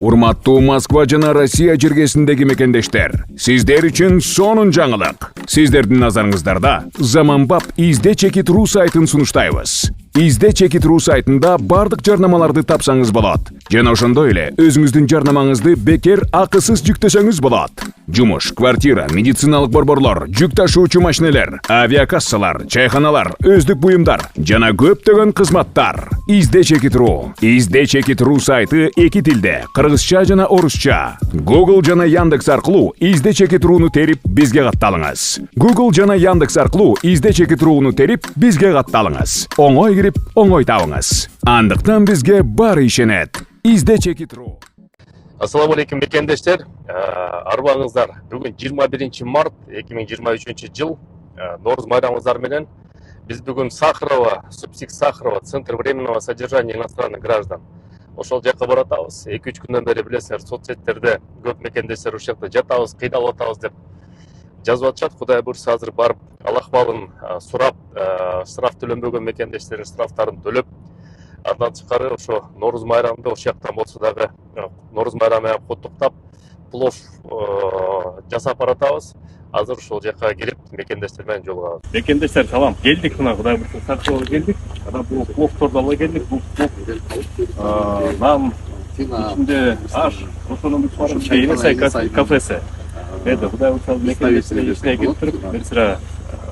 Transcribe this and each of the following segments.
Урматтуу Москва жана Россия жергесиндеги мекендештер, сиздер үчүн сонун жаңылык. Сиздердин назарыңыздарда заманбап изде чекит.ру сайтын сунуштайбыз. Изде чекит.ру сайтында бардык жарнамаларды тапсаңыз болот. Жана ошондой эле өзүңүздүн жарнамаңызды бекер акысыз жүктөсөңүз болот. Жумуш, квартира, медициналык борборлор, жүк ташуучу машинелер, авиакассалар, чайханалар, өздүк буюмдар жана көптөгөн кызматтар. Изде чекит.ру. Изде чекит.ру сайты эки тилде, кыргызча жана орусча. Google жана Яндекс аркылуу изде чекит.руну терип бизге катталыңыз. Google жана Яндекс аркылуу изде чекит.руну терип бизге катталыңыз. Оңой кирип, оңой табыңыз. Андыктан бизге баары ишенет. Изде чекит.ру. Ассаламу алейкум мекендештер. Арбаңыздар. Бүгүн 21 март 2023 жыл. Норuz майрамыңыздар менен. Biz бүгүн Сахарова, Субсик Сахарова, Центр временного содержания иностранных граждан. Ошол жакка баратабыз. 2-3 күндөн бери билесиңер, соцсеттерде көп мекендештер ушул жакта жатабыз, кыйналып атабыз деп жазып атышат. Кудай буйрса азыр барып, ал акыбалын сурап, штраф төлөнбөгөн мекендештердин штрафтарын төлөп, андан тышкары ошо Норuz майрамында ошол жактан болсо дагы Норuz майрамы менен куттуктап, плов жасап баратабыз. Азыр ушул жакка кирип мекендештер менен жолугабыз. Мекендештер салам, келдик мына Кудай буйрса Сахарова келдик. Ана бул пловторду ала келдик. Бул плов нан ичинде аш, ошонун баары чайына сай кафеси. Это Кудай буйрса мекендештер ичине кирип туруп, бир сыра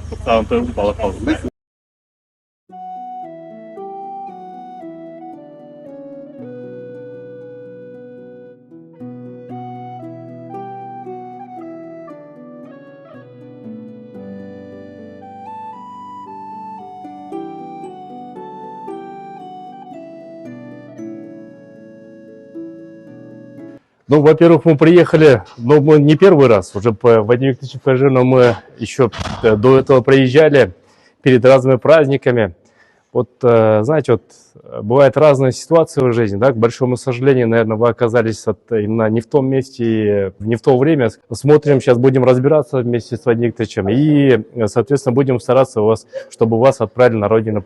туктаган тоюп алып калдык. Ну, во-первых, мы приехали, но мы не первый раз, уже по Вадиму Викторовичу ПЖ, но мы еще до этого приезжали перед разными праздниками. Вот, знаете, вот бывают разные ситуации в жизни, да, к большому сожалению, наверное, вы оказались именно не в том месте, не в то время. Смотрим, сейчас будем разбираться вместе с Вадимом Викторовичем и, соответственно, будем стараться чтобы вас отправили на родину.